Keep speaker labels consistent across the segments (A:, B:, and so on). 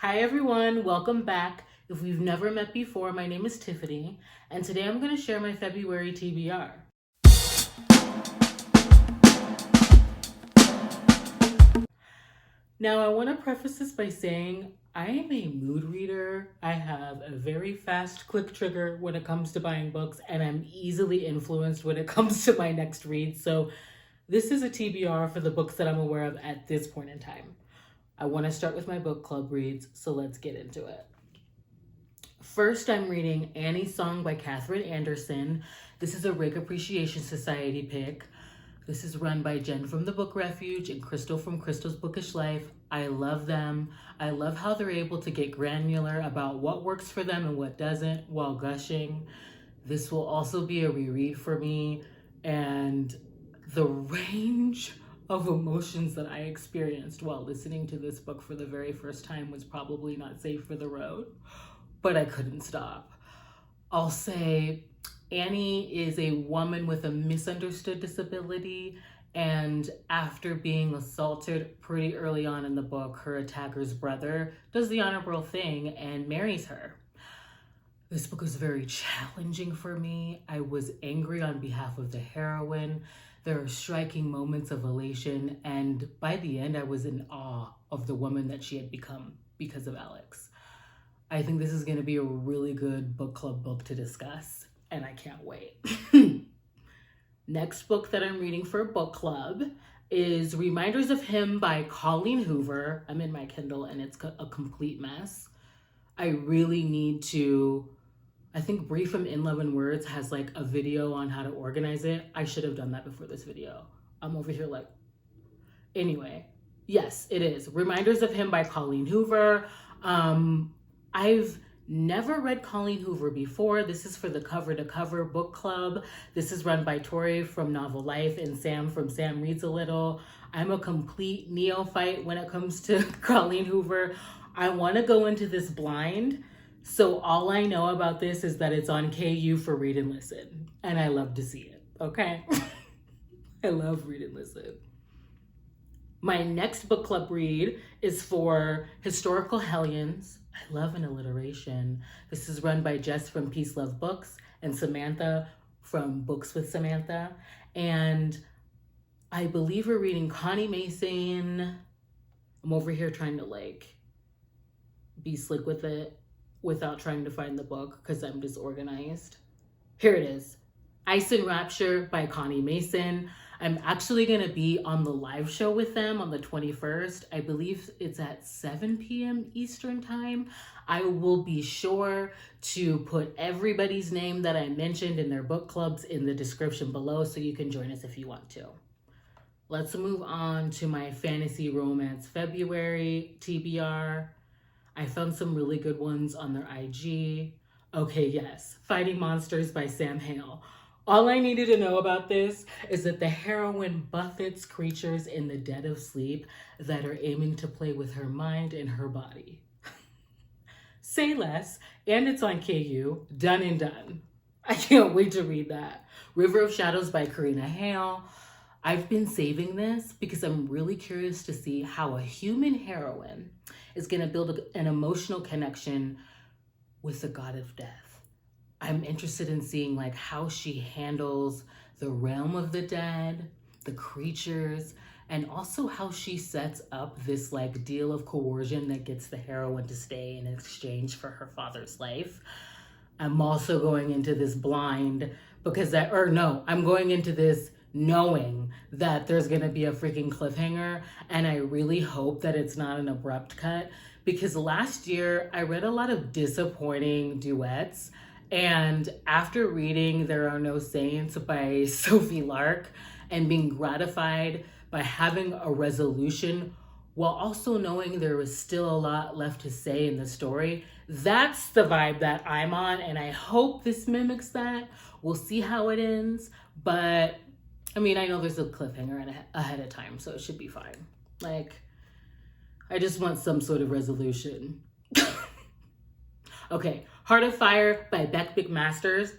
A: Hi everyone, welcome back. If we've never met before, my name is Tiffany, and today I'm going to share my February TBR. Now, I want to preface this by saying I am a mood reader. I have a very fast click trigger when it comes to buying books, and I'm easily influenced when it comes to my next read. So, this is a TBR for the books that I'm aware of at this point in time. I want to start with my book club reads, so let's get into it. First, I'm reading Annie's Song by Katherine Anderson. This is a Rake Appreciation Society pick. This is run by Jen from the book Refuge and Crystal from Crystal's Bookish Life. I love them. I love how they're able to get granular about what works for them and what doesn't while gushing. This will also be a reread for me, and the range of emotions that I experienced while listening to this book for the very first time was probably not safe for the road, but I couldn't stop. I'll say Annie is a woman with a misunderstood disability, and after being assaulted pretty early on in the book, her attacker's brother does the honorable thing and marries her. This book was very challenging for me. I was angry on behalf of the heroine. There are striking moments of elation, and by the end, I was in awe of the woman that she had become because of Alex. I think this is going to be a really good book club book to discuss, and I can't wait. Next book that I'm reading for book club is Reminders of Him by Colleen Hoover. I'm in my Kindle, and it's a complete mess. I really need to... I think Brief from In 11 Words has like a video on how to organize it. I should have done that before this video. I'm over here like... Anyway, yes, it is. Reminders of Him by Colleen Hoover. I've never read Colleen Hoover before. This is for the Cover to Cover book club. This is run by Tori from Novel Life and Sam from Sam Reads a Little. I'm a complete neophyte when it comes to Colleen Hoover. I want to go into this blind. So all I know about this is that it's on KU for Read and Listen. And I love to see it, okay? I love Read and Listen. My next book club read is for Historical Hellions. I love an alliteration. This is run by Jess from Peace Love Books and Samantha from Books with Samantha. And I believe we're reading Connie Mason. I'm over here trying to like be slick with it without trying to find the book because I'm disorganized. Here it is. Ice and Rapture by Connie Mason. I'm actually going to be on the live show with them on the 21st. I believe it's at 7 p.m. Eastern time. I will be sure to put everybody's name that I mentioned in their book clubs in the description below so you can join us if you want to. Let's move on to my fantasy romance February TBR. I found some really good ones on their IG. Okay, yes, Fighting Monsters by Sam Hale. All I needed to know about this is that the heroine buffets creatures in the dead of sleep that are aiming to play with her mind and her body. Say less, and it's on KU, done and done. I can't wait to read that. River of Shadows by Karina Hale. I've been saving this because I'm really curious to see how a human heroine is going to build an emotional connection with the god of death. I'm interested in seeing like how she handles the realm of the dead, the creatures, and also how she sets up this like deal of coercion that gets the heroine to stay in exchange for her father's life. I'm also going into this blind because I'm going into this knowing that there's gonna be a freaking cliffhanger, and I really hope that it's not an abrupt cut because last year I read a lot of disappointing duets, and after reading There Are No Saints by Sophie Lark and being gratified by having a resolution while also knowing there was still a lot left to say in the story, that's the vibe that I'm on, and I hope this mimics that. We'll see how it ends, but I mean, I know there's a cliffhanger ahead of time, so it should be fine. Like, I just want some sort of resolution. Okay, Heart of Fire by Beck McMaster.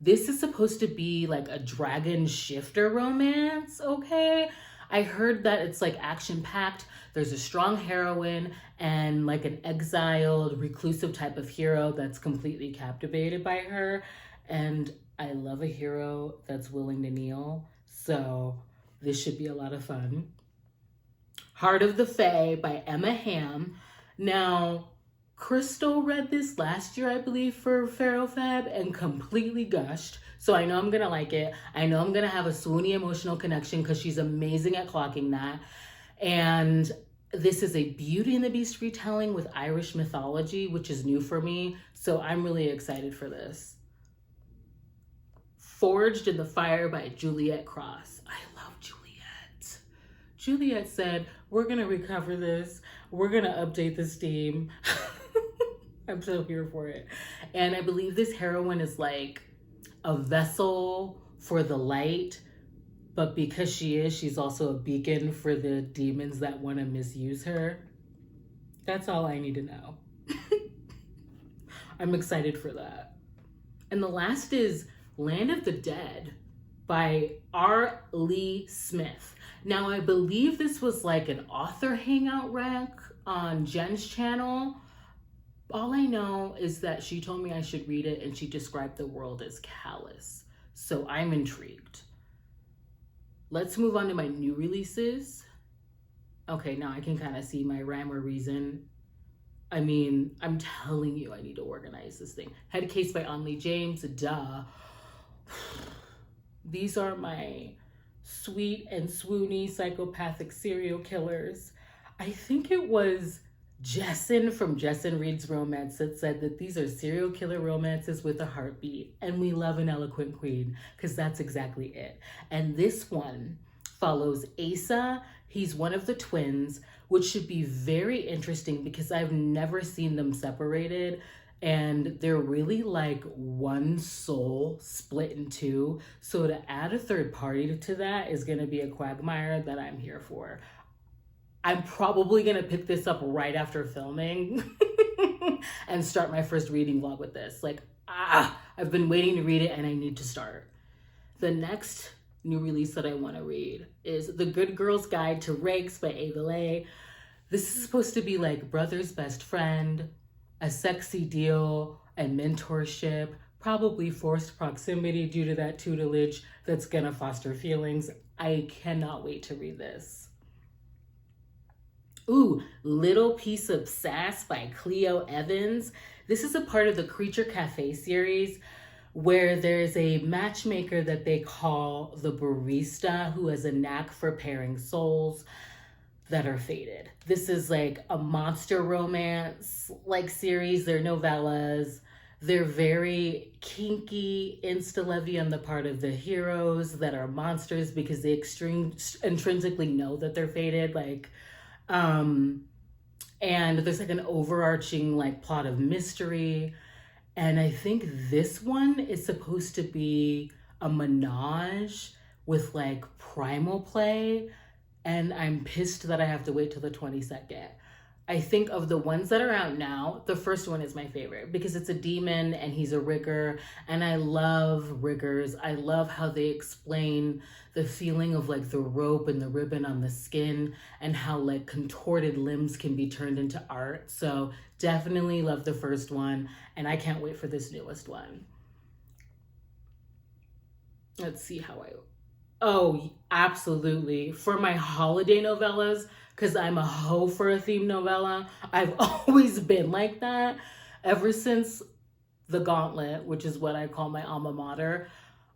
A: This is supposed to be like a dragon shifter romance, okay? I heard that it's like action packed. There's a strong heroine and like an exiled, reclusive type of hero that's completely captivated by her. And I love a hero that's willing to kneel. So this should be a lot of fun. Heart of the Fae by Emma Hamm. Now, Crystal read this last year, I believe, for FaRoFeb and completely gushed. So I know I'm going to like it. I know I'm going to have a swoony emotional connection because she's amazing at clocking that. And this is a Beauty and the Beast retelling with Irish mythology, which is new for me. So I'm really excited for this. Forged in the Fire by Juliet Cross. I love Juliet. Juliet said, we're going to recover this. We're going to update the Steam. I'm so here for it. And I believe this heroine is like a vessel for the light, but because she's also a beacon for the demons that want to misuse her. That's all I need to know. I'm excited for that. And the last is Land of the Dead by R. Lee Smith. Now, I believe this was like an author hangout rec on Jen's channel. All I know is that she told me I should read it and she described the world as callous. So I'm intrigued. Let's move on to my new releases. Okay, now I can kind of see my rhyme or reason. I mean, I'm telling you, I need to organize this thing. Head Case by Onley James, duh. These are my sweet and swoony psychopathic serial killers. I think it was Jessin from Jessin Reads Romance that said that these are serial killer romances with a heartbeat, and we love an eloquent queen, because that's exactly it. And this one follows Asa. He's one of the twins, which should be very interesting because I've never seen them separated. And they're really like one soul split in two. So to add a third party to that is going to be a quagmire that I'm here for. I'm probably going to pick this up right after filming and start my first reading vlog with this. Like, I've been waiting to read it and I need to start. The next new release that I want to read is The Good Girl's Guide to Rakes by Ava Leigh. This is supposed to be like brother's best friend, a sexy deal and mentorship, probably forced proximity due to that tutelage that's gonna foster feelings. I cannot wait to read this. Ooh, Little Piece of Sass by Cleo Evans. This is a part of the Creature Cafe series where there's a matchmaker that they call the barista who has a knack for pairing souls that are fated. This is like a monster romance like series. They're novellas. They're very kinky, insta-levy on the part of the heroes that are monsters because they intrinsically know that they're fated. Like, and there's like an overarching like plot of mystery. And I think this one is supposed to be a menage with like primal play. And I'm pissed that I have to wait till the 22nd. I think of the ones that are out now, the first one is my favorite because it's a demon and he's a rigger. And I love riggers. I love how they explain the feeling of like the rope and the ribbon on the skin and how like contorted limbs can be turned into art. So definitely love the first one. And I can't wait for this newest one. Let's see how Oh, absolutely. For my holiday novellas, because I'm a hoe for a theme novella, I've always been like that. Ever since The Gauntlet, which is what I call my alma mater,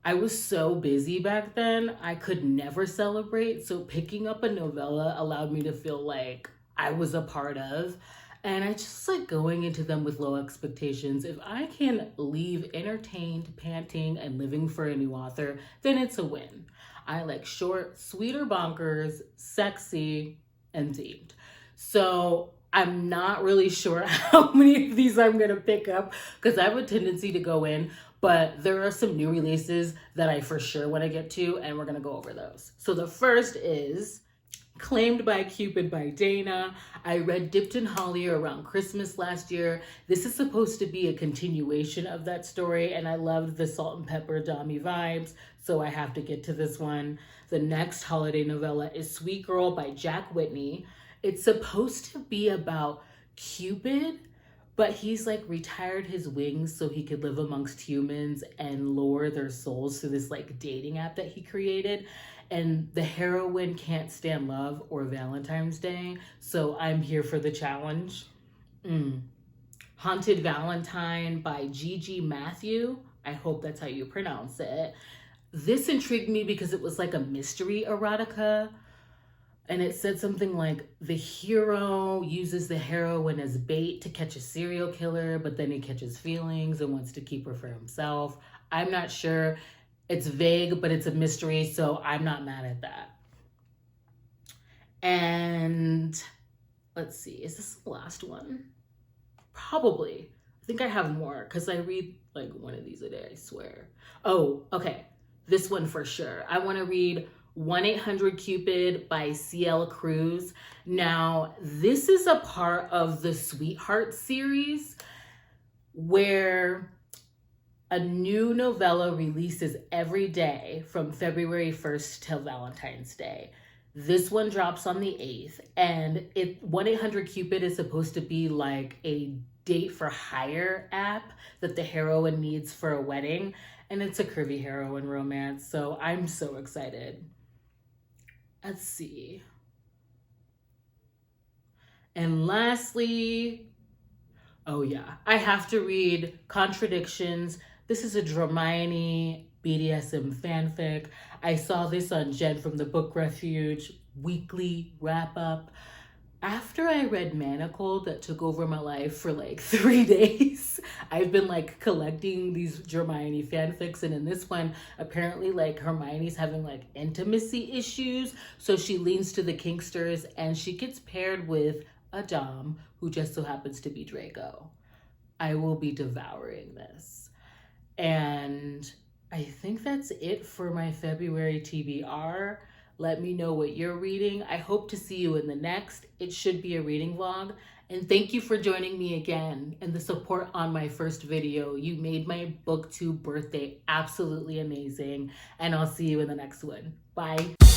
A: I was so busy back then, I could never celebrate. So picking up a novella allowed me to feel like I was a part of. And I just like going into them with low expectations. If I can leave entertained, panting, and living for a new author, then it's a win. I like short, sweet or bonkers, sexy, and themed. So I'm not really sure how many of these I'm gonna pick up because I have a tendency to go in, but there are some new releases that I for sure wanna get to and we're gonna go over those. So the first is Claimed by Cupid by Dana. I read Dipped in Holly around Christmas last year. This is supposed to be a continuation of that story, and I loved the salt and pepper Dami vibes, so I have to get to this one. The next holiday novella is Sweet Girl by Jack Whitney. It's supposed to be about Cupid, but he's like retired his wings so he could live amongst humans and lure their souls through this like dating app that he created. And the heroine can't stand love or Valentine's Day, so I'm here for the challenge. Haunted Valentine by Gigi Matthew. I hope that's how you pronounce it. This intrigued me because it was like a mystery erotica. And it said something like the hero uses the heroine as bait to catch a serial killer, but then he catches feelings and wants to keep her for himself. I'm not sure. It's vague, but it's a mystery, so I'm not mad at that. And let's see, is this the last one? Probably. I think I have more because I read like one of these a day, I swear. Oh, okay. This one for sure. I want to read 1-800-CUPID by C.L. Cruz. Now, this is a part of the Sweetheart series where a new novella releases every day from February 1st till Valentine's Day. This one drops on the 8th, and 1-800-CUPID is supposed to be like a date for hire app that the heroine needs for a wedding, and it's a curvy heroine romance, so I'm so excited. Let's see. And lastly, oh yeah, I have to read Contradictions. This is a Hermione BDSM fanfic. I saw this on Jen from the book Refuge weekly wrap up. After I read Manacled that took over my life for like 3 days, I've been like collecting these Hermione fanfics, and in this one, apparently like Hermione's having like intimacy issues, so she leans to the kinksters and she gets paired with a dom who just so happens to be Draco. I will be devouring this. And I think that's it for my February TBR. Let me know what you're reading. I hope to see you in the next. It should be a reading vlog. And thank you for joining me again and the support on my first video. You made my booktube birthday absolutely amazing. And I'll see you in the next one. Bye.